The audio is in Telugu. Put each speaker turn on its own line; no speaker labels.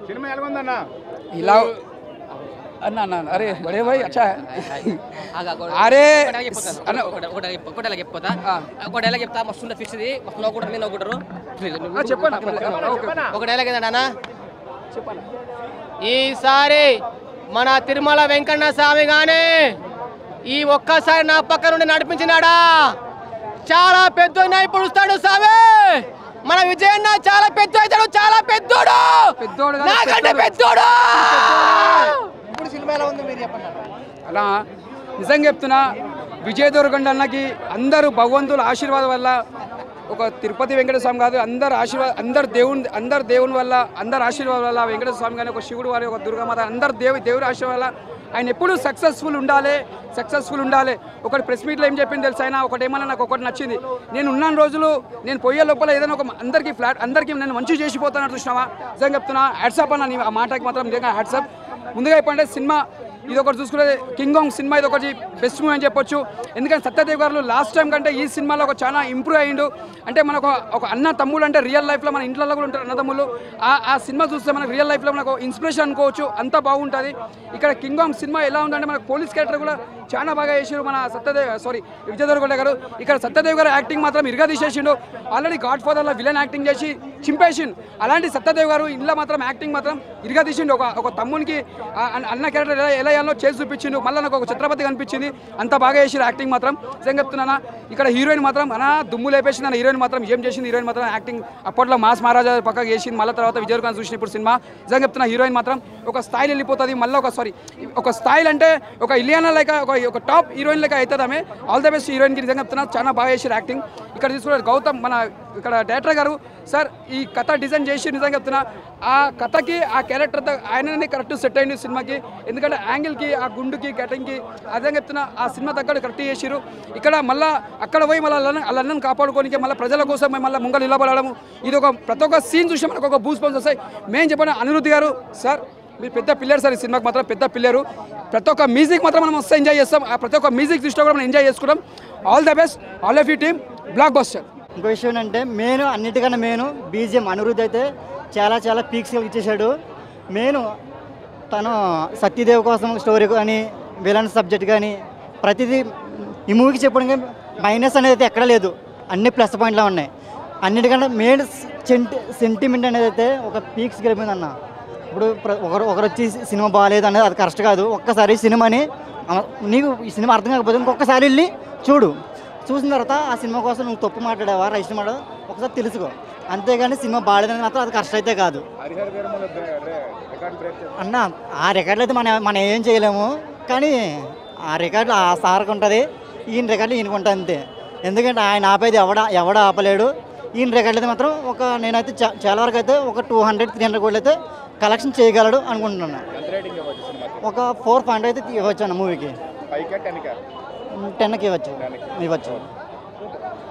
సినిమా ఎలా ఉందన్న?
ఇలా అన్న అన్న అరే బడే భాయ్ అచ్చా అరే
ఒకటేలా చెప్తా ఒకటేలా చెప్తా మస్తు ఫిక్స్ ఇది మస్తు నవ్వుకుంటారు నేను నవ్వుకుంటారు ఒకటేలా కదన్నా
చెప్పండి.
ఈసారి మన తిరుమల వెంకన్న స్వామి గాని ఈ ఒక్కసారి నా పక్క నుండి నడిపించినాడా చాలా పెద్ద నైపుడుస్తాడు స్వామి. మన విజయన్న చాలా పెద్ద అవుతాడు, చాలా పెద్దోడు, నాకంటే పెద్దోడు.
ఇప్పుడు సినిమా ఎలా ఉంది మీరు చెప్పండి.
అలా నిజంగా చెప్తున్నా, విజయ దుర్గండ అన్నకి అందరూ భగవంతుల ఆశీర్వాదం వల్ల, ఒక తిరుపతి వెంకటేశ్వర స్వామి కాదు, అందరు దేవుని వల్ల, అందరు ఆశీర్వాదం వల్ల, వెంకటేశ్వర స్వామి కానీ, ఒక శివుడు వారి, ఒక దుర్గామాత, అందరు దేవుడి ఆశీర్వాదం వల్ల ఆయన ఎప్పుడు సక్సెస్ఫుల్ ఉండాలి. ఒకటి ప్రెస్ మీట్లో ఏం చెప్పింది తెలుసు, ఆయన ఒకటేమన్నా నాకు ఒకటి నచ్చింది, నేను ఉన్న రోజులు నేను పోయే లోపల ఏదైనా ఒక అందరికీ నేను మంచి చేసిపోతాను చూసినావా. నిజంగా చెప్తున్నా, హ్యాట్సాప్ అన్న ఆ మాటకి మాత్రం నిజంగా హ్యాట్సాప్. ముందుగా చెప్పండి, సినిమా ఇది ఒకటి చూసుకుంటే కింగ్ కాంగ్ సినిమా ఇది ఒకటి బెస్ట్ మూవీ అని చెప్పొచ్చు. ఎందుకంటే సత్యదేవ్ గారు లాస్ట్ టైం కంటే ఈ సినిమాలో ఒక చాలా ఇంప్రూవ్ అయ్యిండు. అంటే మనకు ఒక అన్న తమ్ముడు అంటే రియల్ లైఫ్లో మన ఇంట్లో కూడా ఉంటారు అన్నదమ్ములు. ఆ సినిమా చూస్తే మనకు రియల్ లైఫ్లో మనకు ఇన్స్పిరేషన్ అనుకోవచ్చు, అంత బాగుంటుంది. ఇక్కడ కింగ్ కాంగ్ సినిమా ఎలా ఉందంటే మనకు పోలీస్ క్యారెక్టర్ కూడా చాలా బాగా చేసిండు మన విజయ దుర్గండ గారు. ఇక్కడ సత్యదేవ్ గారు యాక్టింగ్ మాత్రం ఇరుగా తీసేసిండు. ఆల్రెడీ గాడ్ ఫాదర్లో విలన్ యాక్టింగ్ చేసి చింపేసిండు. అలాంటి సత్యదేవ్ గారు ఇంట్లో మాత్రం యాక్టింగ్ మాత్రం ఇరుగా తీసిండు. ఒక తమ్మునికి అన్న క్యారెక్టర్ ఎలా వేయాలో చేసి చూపించిండు. మళ్ళీ నాకు ఒక ఛత్రపతి కనిపించింది. అంత బాగా చేసిండు యాక్టింగ్ మాత్రం. నిజంగా చెప్తున్నానా, ఇక్కడ హీరోయిన్ మాత్రం దుమ్ము లేపేసింది. హీరోయిన్ మాత్రం ఏం చేసింది, హీరోయిన్ మాత్రం యాక్టింగ్ అప్పట్లో మాస్ మహారాజా పక్కకు చేసింది. మళ్ళీ తర్వాత విజయ్ దుర్గండ చూసిన ఇప్పుడు సినిమా నిజంగా చెప్తున్నా, హీరోయిన్ మాత్రం ఒక స్థాయిలో వెళ్ళిపోతుంది. మళ్ళీ ఒక స్థాయిలు అంటే ఒక ఇలియానా లైక్ ఒక టాప్ హీరోయిన్ లెక్క అవుతుంది ఆమె. ఆల్ ద బెస్ట్ హీరోయిన్కి నిజంగా చెప్తున్నా, చాలా బాగా చేసారు యాక్టింగ్. ఇక్కడ తీసుకున్నారు గౌతమ్ మన ఇక్కడ డైరెక్టర్ గారు సార్, ఈ కథ డిజైన్ చేసి నిజంగా చెప్తున్నా, ఆ కథకి ఆ క్యారెక్టర్తో ఆయననే కరెక్ట్ సెట్ అయింది సినిమాకి. ఎందుకంటే యాంగిల్కి, ఆ గుండుకి, కటింగ్కి అదే చెప్తున్నా, ఆ సినిమా తగ్గట్టు కరెక్ట్ చేసారు. ఇక్కడ మళ్ళీ అక్కడ పోయి మళ్ళీ వాళ్ళని కాపాడుకోనికి మళ్ళీ ప్రజల కోసం మళ్ళీ ముంగలు నిలబడము, ఇది ప్రతి ఒక్క సీన్ చూసి మనకు ఒక బూస్ పంప్స్ వస్తాయి. మేము చెప్పిన అనిరుద్ధి గారు సార్, మీరు పెద్ద పిల్లర్ సార్, ఈ సినిమాకి మాత్రం పెద్ద పిల్లరు. ప్రతి ఒక్క మ్యూజిక్ మాత్రం మనం వస్తే ఎంజాయ్ చేస్తాం. ఆ ప్రతి ఒక్క మ్యూజిక్ చూసినా కూడా మనం ఎంజాయ్ చేసుకుంటాం. All the best all of you team, block buster.
ఇంకో విషయం అంటే అన్నిటికన్నా బీజిఎం అనిరుద్ధ్ అయితే చాలా పీక్స్ ఇచ్చేసాడు. తను సత్యదేవ్ కోసం స్టోరీ కానీ, విలన్ సబ్జెక్ట్ కానీ, ప్రతిదీ ఈ మూవీకి చెప్పడం మైనస్ అనేది అయితే ఎక్కడ లేదు, అన్ని ప్లస్ పాయింట్లో ఉన్నాయి. అన్నిటికన్నా సెంటిమెంట్ అనేది అయితే ఒక పీక్స్ గెలిపింది అన్న. ఇప్పుడు ఒకరు వచ్చి సినిమా బాగాలేదు అనేది అది కరెక్ట్ కాదు. ఒక్కసారి సినిమాని నీకు ఈ సినిమా అర్థం కాకపోతే ఇంకొకసారి వెళ్ళి చూసిన తర్వాత ఆ సినిమా కోసం నువ్వు తప్పు మాట్లాడావా రైట్ మాట్లాడావా ఒకసారి తెలుసుకో. అంతేగాని సినిమా బాగాలేదని మాత్రం అది కరెక్ట్ అయితే కాదు అన్న. ఆ రికార్డులు అయితే మనం ఏం చేయలేము, కానీ ఆ రికార్డులు ఆ సార్కి ఉంటుంది, ఈయన రికార్డులు ఈయనకు ఉంటుంది అంతే. ఎందుకంటే ఆయన ఆపేది ఎవడ ఆపలేడు. ఈయన రికార్డులు అయితే మాత్రం నేనైతే చాలా వరకు అయితే ఒక 200-300 కోట్లు అయితే కలెక్షన్ చేయగలడు అనుకుంటున్నాను. ఒక 4 పాయింట్ అయితే ఇవ్వచ్చు అన్న మూవీకి, 10కి ఇవ్వచ్చు.